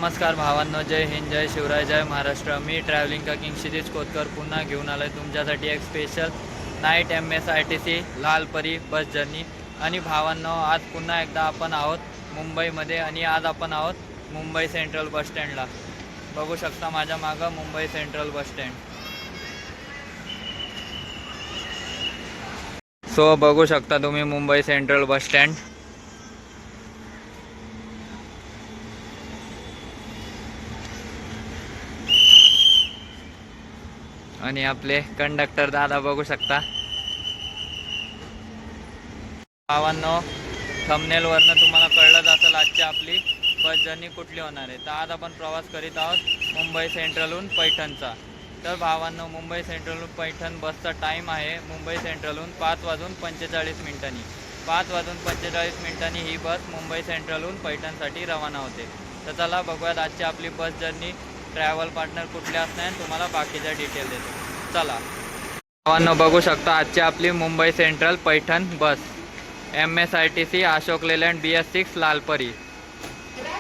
नमस्कार भावांनो, जय हिंद, जय शिवराय, जय महाराष्ट्र. मी ट्रॅव्हलिंग का किंग क्षितिज कोतकर पुन्हा घेऊन आलो आहे तुमच्यासाठी एक special night MSRTC Lalpari bus journey. आणि भावांनो, आज पुन्हा एकदा आपण आहोत मुंबईमध्ये आणि आज आपण आहोत मुंबई सेंट्रल बस स्टँडला. बघू शकता माझ्या मागं Mumbai central bus stand. So बघू शकता तुम्ही मुंबई सेंट्रल बस स्टँड. आणि आपले कंडक्टर दादा बघू शकता. भावांनो, थंबनेलवरनं तुम्हाला कळलंच असेल आजची आपली बस जर्नी कुठली होणार आहे. तर आज आपण प्रवास करीत आहोत मुंबई सेंट्रलहून पैठणचा. तर भावांनो, मुंबई सेंट्रलहून पैठण बसचा टाईम आहे मुंबई सेंट्रलहून 5:45. 5:45 ही बस मुंबई सेंट्रलहून पैठणसाठी रवाना होते. तर चला बघूयात आजची आपली बस जर्नी. ट्रॅव्हल पार्टनर कुठले असणार तुम्हाला बाकीच्या डिटेल देतो. चला भावांनो, बघू शकता आजची आपली मुंबई सेंट्रल पैठण बस MSRTC Ashok Leyland BS6 Lalpari.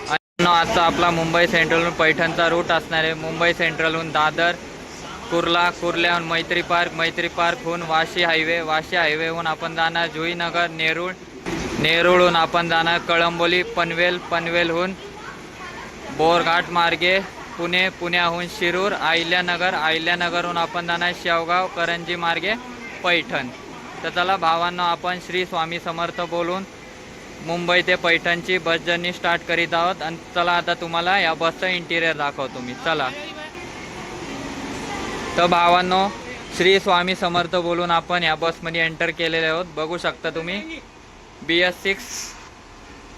आणि आजचा आपला मुंबई सेंट्रलहून पैठणचा रूट असणार आहे. मुंबई सेंट्रलहून दादर, कुर्ल्याहून मैत्री पार्कहून वाशी हायवेहून आपण जाणार जुईनगर, नेरूळहून आपण जाणार कळंबोली, पनवेलहून बोरघाट मार्गे पुण्याहून शिरूर, अहिल्यानगरहून आपण जाणार शेवगाव, करंजी मार्गे पैठण. तर चला भावांनो, आपण श्री स्वामी समर्थ बोलून मुंबई ते पैठणची बस जर्नी स्टार्ट करीत आहोत. आणि चला आता तुम्हाला या बसचं इंटिरियर दाखवतो मी. चला. तर भावांनो, श्री स्वामी समर्थ बोलून आपण या बसमध्ये एंटर केलेले आहोत. बघू शकता तुम्ही BS6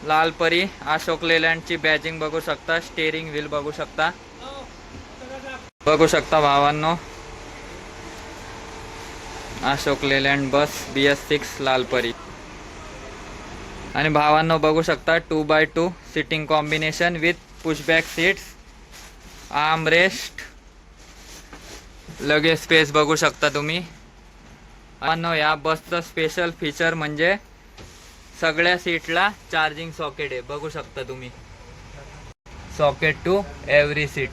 लालपरी अशोक लेलँडची बॅजिंग बघू शकता. स्टेअरिंग व्हील बघू शकता भावांनो. अशोक लेलँड बस BS6 लालपरी. आणि भावांनो, बघू शकता 2x2 sitting combination with pushback seats, armrest, luggage space बघू शकता तुम्ही. भावांनो, या बसचं स्पेशल फीचर म्हणजे सगळ्या सीटला चार्जिंग सॉकेट आहे. बघू शकता तुम्ही, सॉकेट टू एव्हरी सीट.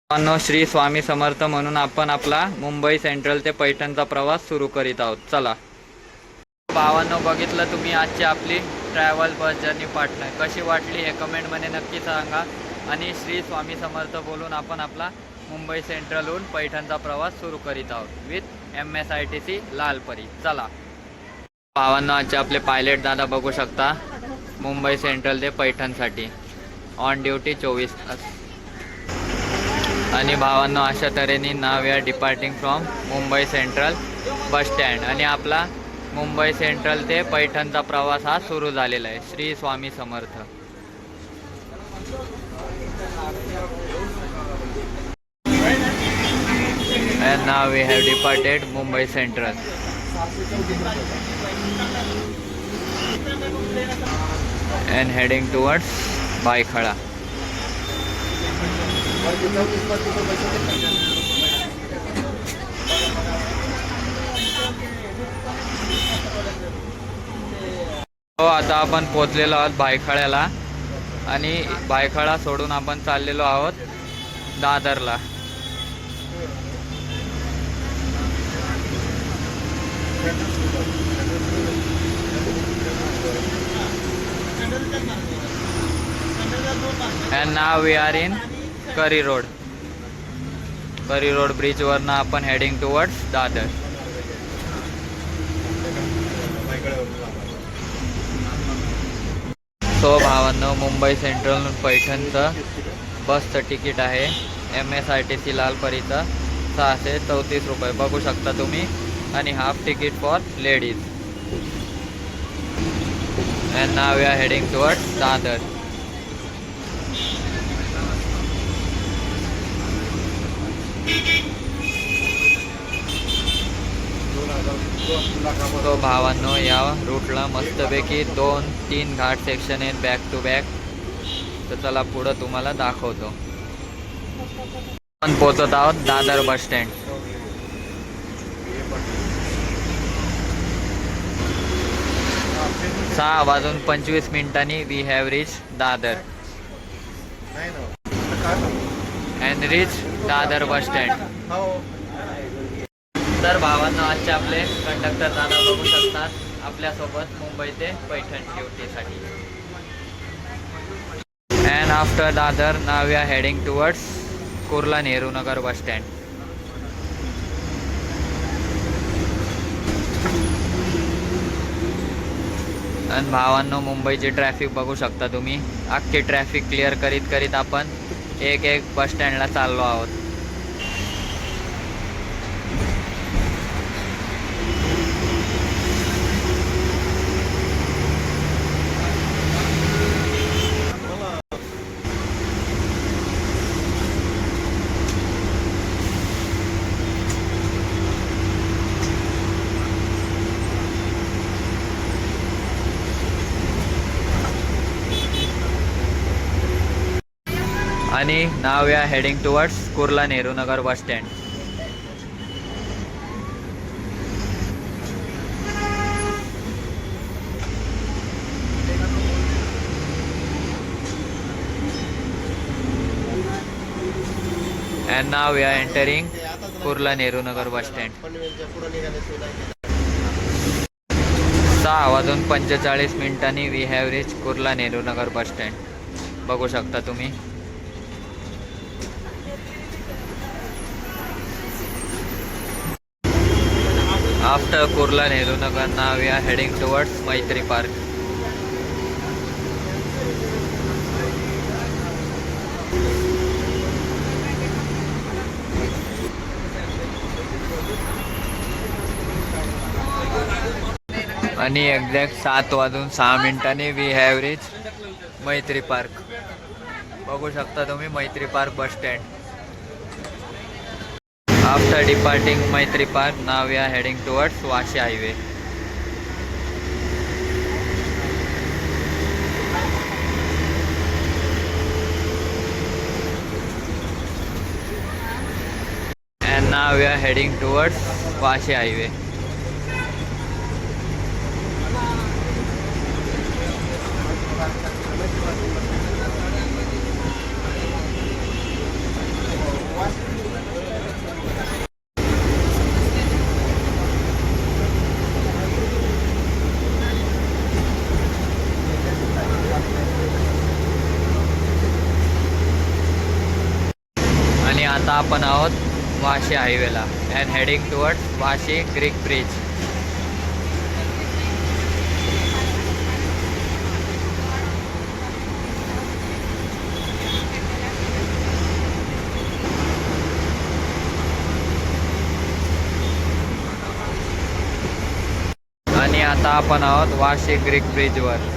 भावांनो, श्री स्वामी समर्थ म्हणून आपण आपला मुंबई सेंट्रल ते पैठणचा प्रवास सुरू करीत आहोत. चला भावांनो, बघितलं तुम्ही आजची आपली ट्रॅव्हल बस जर्नी पार्टनर. कशी वाटली हे कमेंटमध्ये नक्की सांगा. आणि श्री स्वामी समर्थ बोलून आपण आपला मुंबई सेंट्रलहून पैठणचा प्रवास सुरू करीत आहोत विथ MSRTC लालपरी. चला भावांनो, आजचे आपले पायलट दादा बघू शकता मुंबई सेंट्रल ते पैठणसाठी ऑन ड्युटी 24 तास. आणि भावांनो, अशा तऱ्हेने नाव या departing from Mumbai central bus stand. आणि आपला मुंबई सेंट्रल ते पैठणचा प्रवास हा सुरू झालेला आहे. Shri Swami Samarth. And now we have departed Mumbai Central and heading towards Baikhada. हो, आता आपण पोचलेलो आहोत भायखळ्याला. आणि भायखळा सोडून आपण चाललेलो आहोत दादरला. And now we are in Curry Road bridge वरनं आपण हेडिंग टुवर्ड्स दादर. सो भावांनो, मुंबई सेंट्रल पैठणचं बसचं तिकीट आहे MSRTC लालपरीचं 634 रुपये. बघू शकता तुम्ही. आणि half ticket for ladies. And now we are heading towards Dadar. तो भावांनो, या रूटला मस्तपैकी 2-3 घाट सेक्शन आहेत बॅक टू बॅक. तर चला पुढं तुम्हाला दाखवतो. आपण पोचत आहोत Dadar bus stand. 6:25 we have reach Dadar. And reach Dadar bus stand. तर भावांना आजचे आपले कंडक्टर दादा बघू शकतात आपल्यासोबत मुंबई ते पैठण ड्युटीसाठी. And after Dadar now we are heading towards Kurla Nehru Nagar bus stand. आणि भावांनो मुंबईची ट्रॅफिक बघू शकता तुम्ही. अख्खी ट्रॅफिक क्लिअर करीत करीत आपण एक एक बस स्टँडला चाललो आहोत. आणि now we are heading towards Kurla Nehru Nagar bus stand. And now we are entering Kurla Nehru Nagar bus stand. 6:45 we have reach Kurla Nehru Nagar bus stand. बघू शकता तुम्ही. After Kurla Nehru Nagar now we are heading towards Maitri park. आणि exact 7:06 we have reach Maitri park. बघू शकता तुम्ही Maitri park bus stand. After departing Maitri park now we are heading towards Vashi highway. And now we are heading towards Vashi highway. आणि आता आपण आहोत वाशी हायवेला. And heading towards Vashi creek bridge. आणि आता आपण आहोत वाशी क्रिक ब्रिजवर.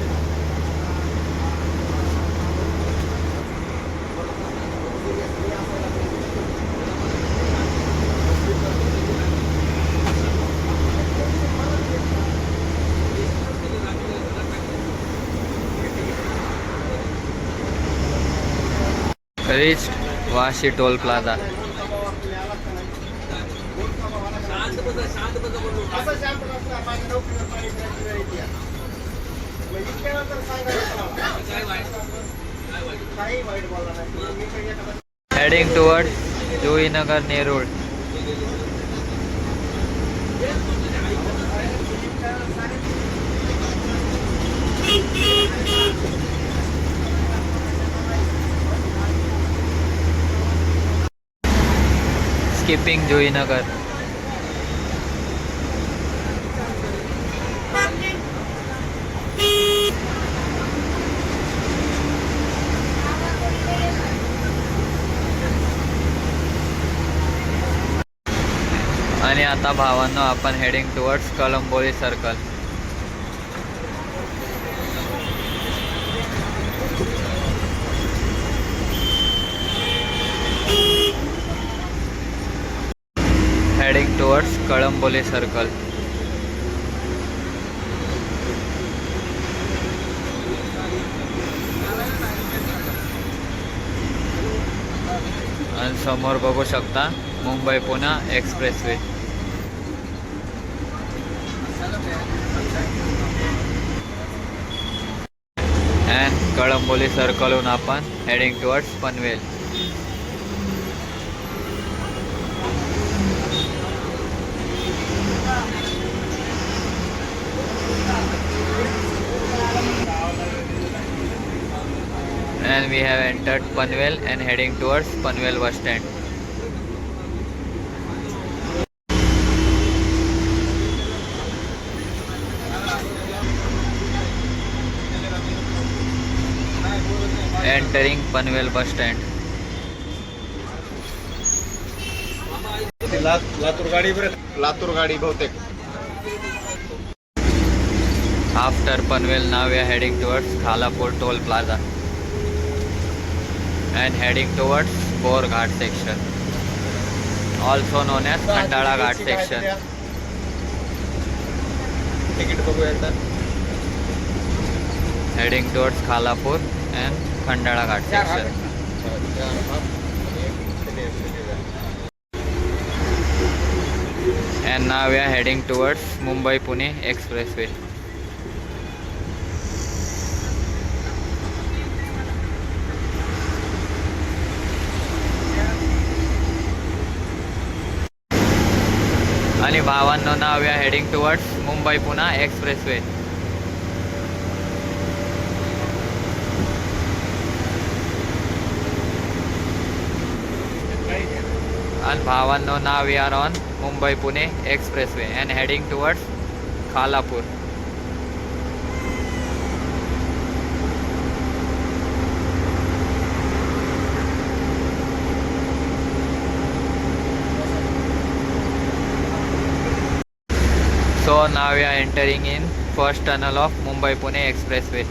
Reached Vashi toll plaza. Heading towards Juinagar Nerul. Skipping Juinagar. आणि आता भावांनो आपण heading towards Kalamboli circle. Heading towards Kalamboli circle. आणि समोर बघू शकता मुंबई पुणे एक्सप्रेसवे. अँड कळंबोली सर्कलहून आपण heading towards Panvel. And we have entered Panvel and heading towards Panvel bus stand. Entering Panvel bus stand. Latur गाडी बहुतेक. After Panvel, now we are heading towards Khalapur toll plaza and heading towards Bor Ghat section, also known as Khandala Ghat section. Ticket बघूया एकदा. Heading towards Khalapur and Khandala Ghat section. And now we are heading towards Mumbai Pune expressway. आणि भावांनो, now we are heading towards Mumbai Pune expressway. And भावांनो, now we are on Mumbai Pune expressway and heading towards Khalapur. So now we are entering in first tunnel of Mumbai Pune expressway.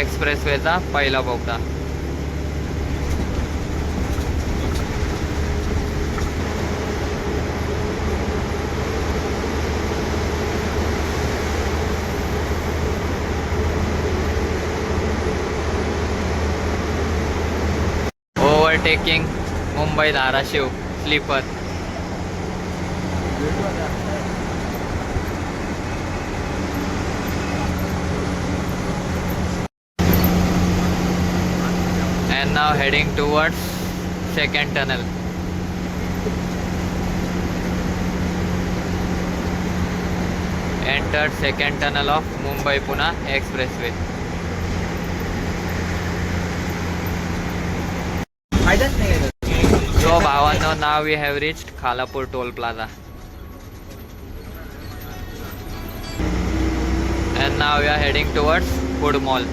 एक्सप्रेसवेचा पहिला बोगदा. Overtaking Mumbai Dharashiv sleeper. And now heading towards second tunnel. Entered second tunnel of Mumbai Pune expressway. So भावांनो, now we have reached Khalapur toll plaza. And now we are heading towards food mall.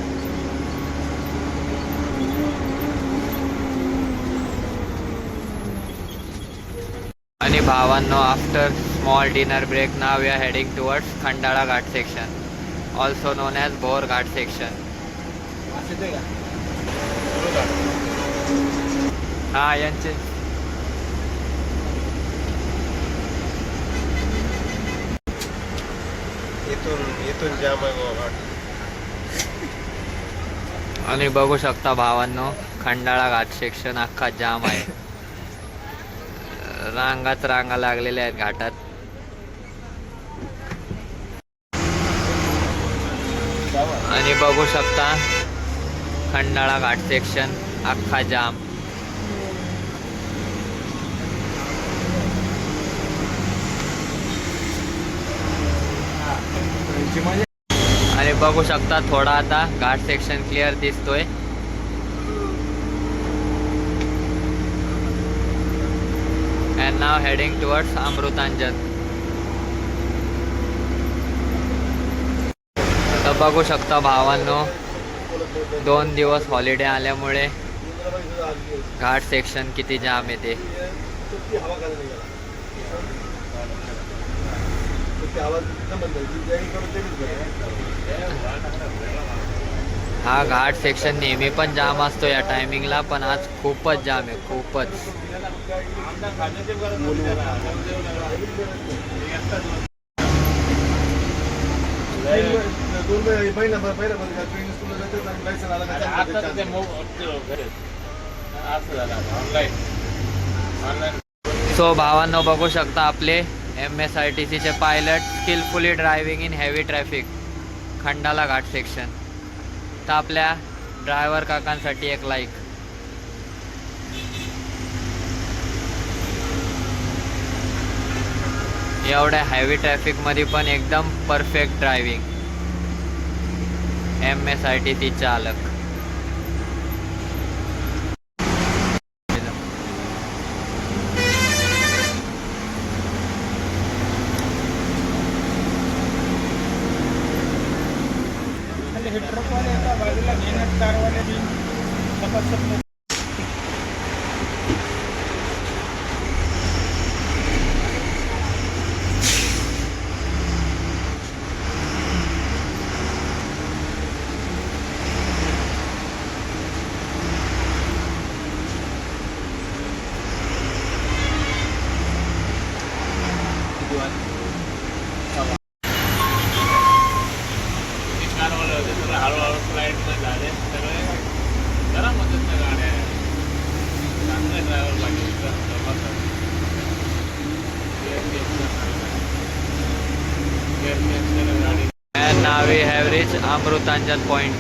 आणि भावांनो, after small dinner break, now we are heading towards Khandala Ghat section, also known as Bor Ghat section. हा यांचे इथून जाम आहे बाबा. आणि बघू शकता भावांनो, खंडाळा घाट सेक्शन अख्खा जाम आहे. रांगाच रांगा लागलेल्या आहेत घाटात. आणि बघू शकता खंडाळा घाट सेक्शन अख्खा जाम. आणि बघू शकता थोडा आता घाट सेक्शन क्लिअर दिसतोय. And now heading towards Amrutanjan. तर बघू शकता भावांनो, 2 दिवस हॉलिडे आल्यामुळे घाट सेक्शन किती जाम येते. हा घाट सेक्शन नेहमी पण जाम असतो या टायमिंगला, पण आज खूपच जाम आहे, खूपच. सो भावांनो, बघू शकता आपले MSRTCचे pilot skilfully driving in heavy traffic Khandala ghat section. तर आपल्या ड्रायव्हर काकांसाठी एक लाईक. एवढ्या हेवी ट्रॅफिकमध्ये पण एकदम परफेक्ट ड्रायव्हिंग. MSRTC चालक. हे ट्रकवाले एका बाजूला घेण्यात कारवाले बी तपासत नाही. हळूहळू फ्लाईटमध्ये झाले सगळे जरा मदत नाही गाड्या चांगले ड्रायव्हर गाडी. And now we have reached Amrutanjal point.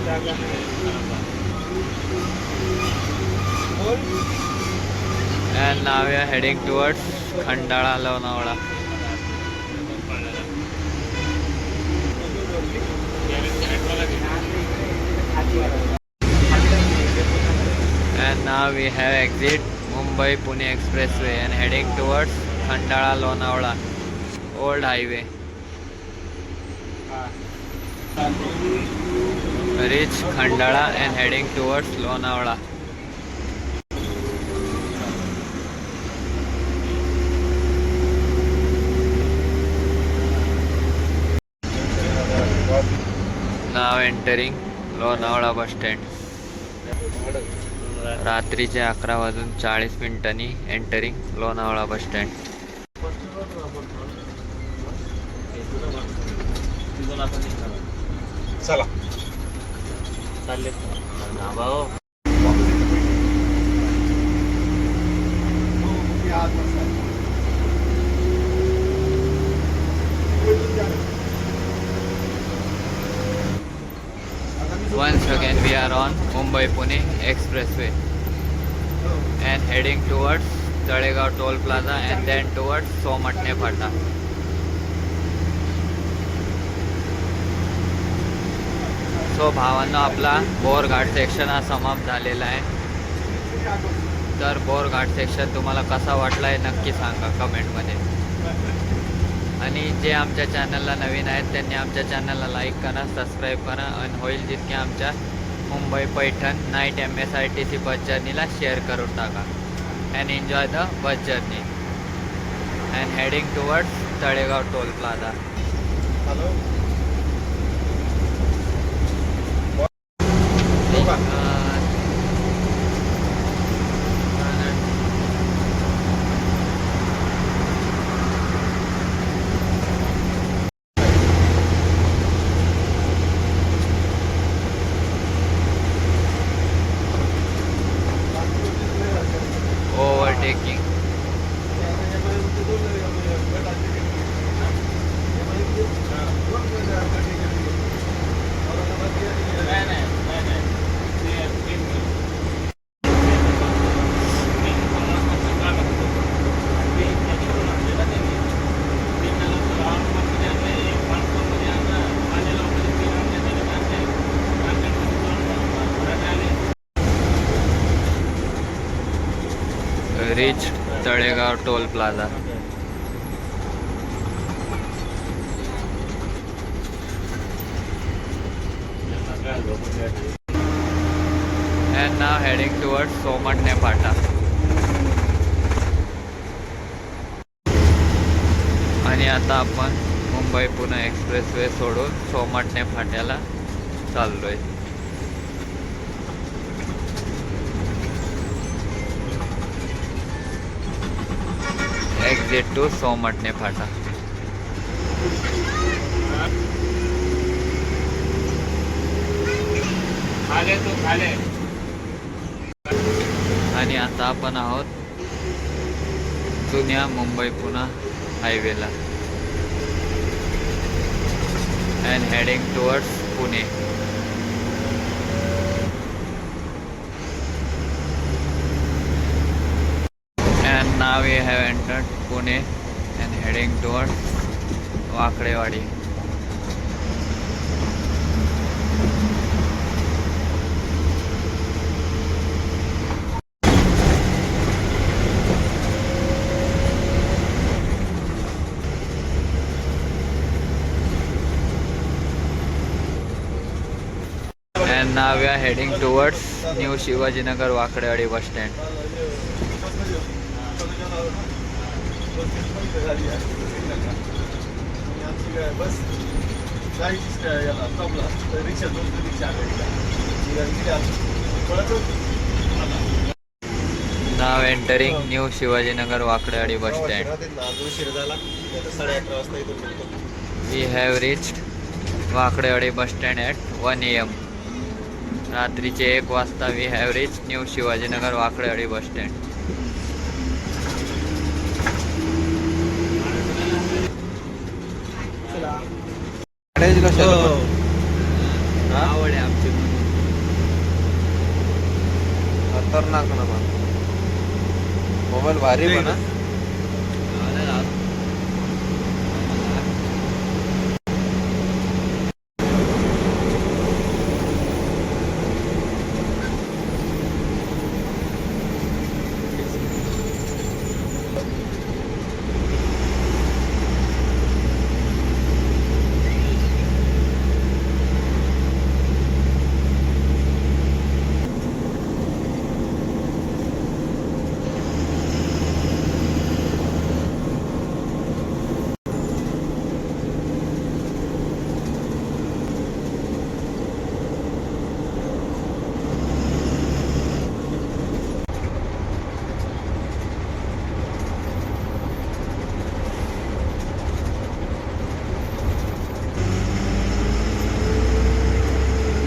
जागा नाही. And now we are heading towards Khandala Lonavala. And now we have exit Mumbai Pune Expressway and heading towards Khandala Lonavala old highway. Reach Khandala and heading towards Lonavala. Now entering Lonavala bus stand. रात्रीचे 11:40 entering Lonavala bus stand. चला चालले भाऊ. Once again we are on Mumbai Pune Expressway and heading towards Talegaon Toll Plaza and then towards Somatne Phata. So भावांनो आपला Borghat section हा समाप्त झालेला आहे. तर बोरघाट सेक्शन तुम्हाला कसा वाटला आहे नक्की सांगा कमेंटमध्ये. आणि जे आमच्या चॅनलला नवीन आहेत त्यांनी आमच्या चॅनलला लाईक करा, सबस्क्राईब करा आणि होईल जितके आमच्या मुंबई पैठण नाईट MSRTC बस जर्नीला शेअर करून टाका. And enjoy the bus journey and heading towards Talegaon toll plaza. Hello overtaking. Reach Talegaon Toll Plaza. And now heading towards Somatne Phata. आणि आता आपण मुंबई पुणे एक्सप्रेसवे सोडून सोमाटणे फाट्याला चाललोय. Exit to Somatne Phata. खाले तू खाले. आणि आता आपण आहोत जुन्या मुंबई पुणे हायवेला and heading towards Pune. And now we have entered Pune and heading towards Wakdewadi. And now we are heading towards New Shivajinagar Wakdewadi bus stand. बस जायचीच याला टॉपला रिक्षा दोन रिक्षा Now entering New Shivajinagar Wakdewadi bus stand. We have reached Wakdewadi bus stand at 1 AM. रात्रीचे 1 वाजता we have reached New Shivajinagar Wakdewadi bus stand. आवड आहे आमची खतरनाक ना mobile भारी म्हणा.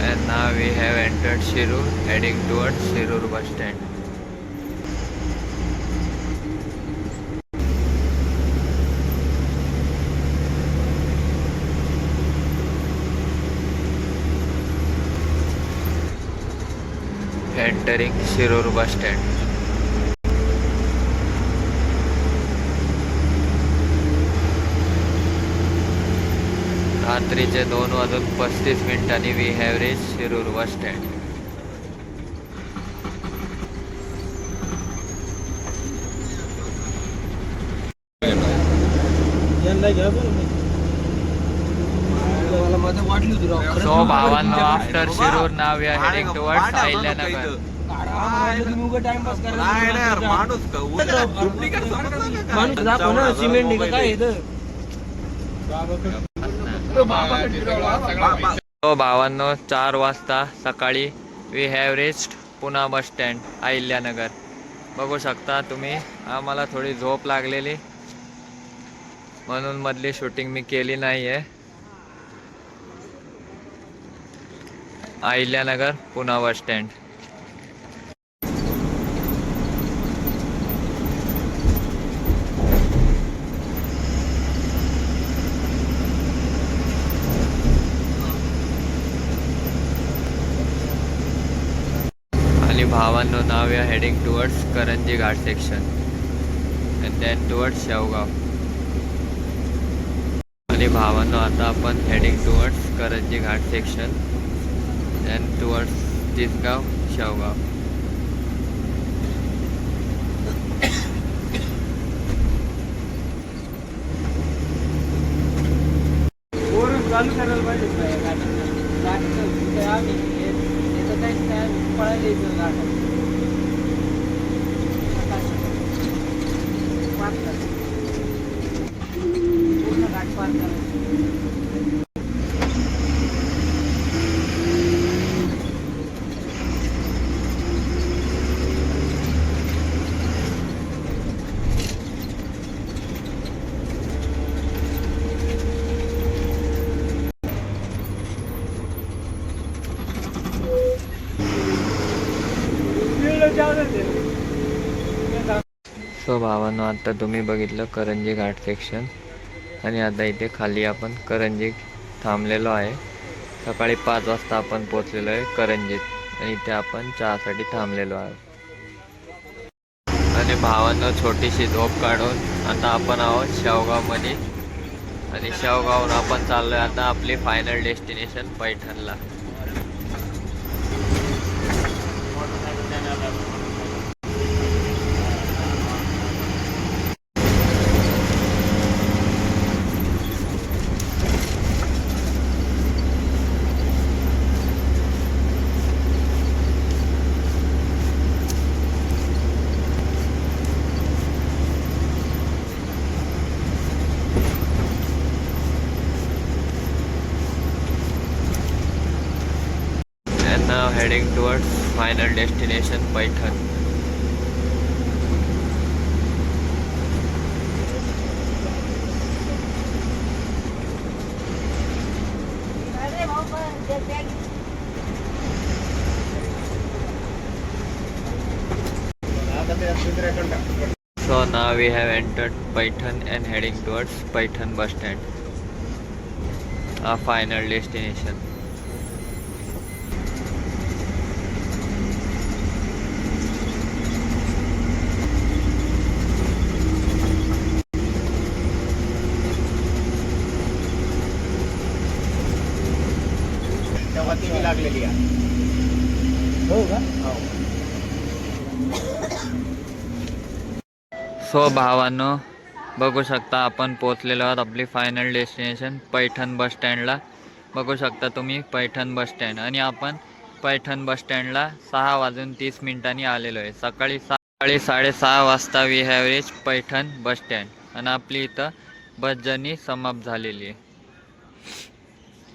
And now we have entered Shirur, heading towards Shirur bus stand. Entering Shirur bus stand. रात्रीचे 2:35 we have reached Shirur bus stand. So भावांनो, after Shirur now we are heading towards Ahilyanagar. So भावांनो, 4 वाजता सकाळी we have reached Pune bus stand Ahilyanagar. बघू शकता तुम्ही, आम्हाला थोडी झोप लागलेली म्हणून मधली शूटिंग मी केली नाही आहे. Ahilyanagar Pune bus stand. आणि भावांनो, नाव या heading towards Karanji ghat section and then towards Shevgaon. आणि भावांनो, आता आपण heading towards Karanji ghat section then towards Tisgaon Shevgaon. चालू करायला पाहिजे आम्ही याचं काहीच नाही पळायला येतं गाठात पूर्ण घाट पार करायचं. जाऊ दे ते. सो भावांनो, आता तुम्ही बघितलं करंजी घाट सेक्शन आणि आता इथे खाली आपण करंजी थांबलेलो आहे. सकाळी 5 वाजता आपण पोचलेलो आहे करंजीत आणि इथे आपण चहासाठी थांबलेलो आहे. आणि भावांनो, छोटीशी झोप काढून आता आपण आहोत शेवगावमध्ये आणि शेवगावहून आपण चाललोय आता आपली फायनल डेस्टिनेशन पैठणला. And now heading towards final destination Paithan. So now we have entered Paithan and heading towards Paithan bus stand, our final destination. तेव्हा ती लागलेली आहे. हो का? सो भावांनो, बघू शकता आपण पोचलेलो आहोत आपली फायनल डेस्टिनेशन पैठण बस स्टँडला. बघू शकता तुम्ही पैठण बस स्टँड आणि आपण पैठण बस स्टँडला 6:30 आलेलो आहे. सकाळी 6:30 वाजता we have reach Paithan bus stand आणि आपली इथं बस जर्नी समाप्त झालेली आहे.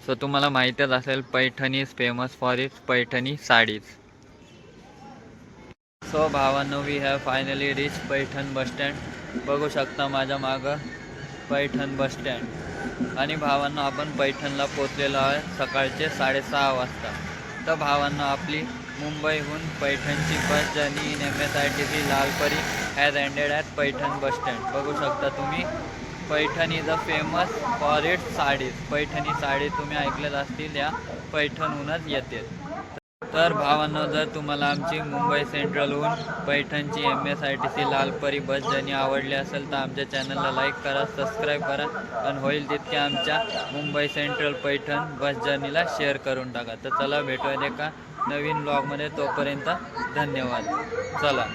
सो तुम्हाला माहीतच असेल Paithan is famous for its Paithani saris. So भावांनो, we have finally reach Paithan bus stand. बघू शकता माझ्या मागं पैठण बस स्टँड आणि भावांनो आपण पैठणला पोचलेलो आहे सकाळचे 6:30 वाजता. तर भावांनो, आपली मुंबईहून पैठणची bus journey in MSITC Lalpari has ended at Paithan bus stand. बघू शकता तुम्ही, Paithan is a famous for its saris. Paithani sari तुम्ही ऐकल्यात असतील, या पैठणहूनच येते. तर भावांनो, जर तुम्हाला आमची Mumbai सेंट्रलहून पैठणची MSITC Lalpari bus journey आवडली असेल तर आमच्या चॅनलला लाईक करा, सबस्क्राईब करा आणि होईल तितके आमच्या मुंबई सेंट्रल पैठण बस जर्नीला शेअर करून टाका. तर चला, भेटूया एका नवीन ब्लॉगमध्ये. तोपर्यंत धन्यवाद. चला.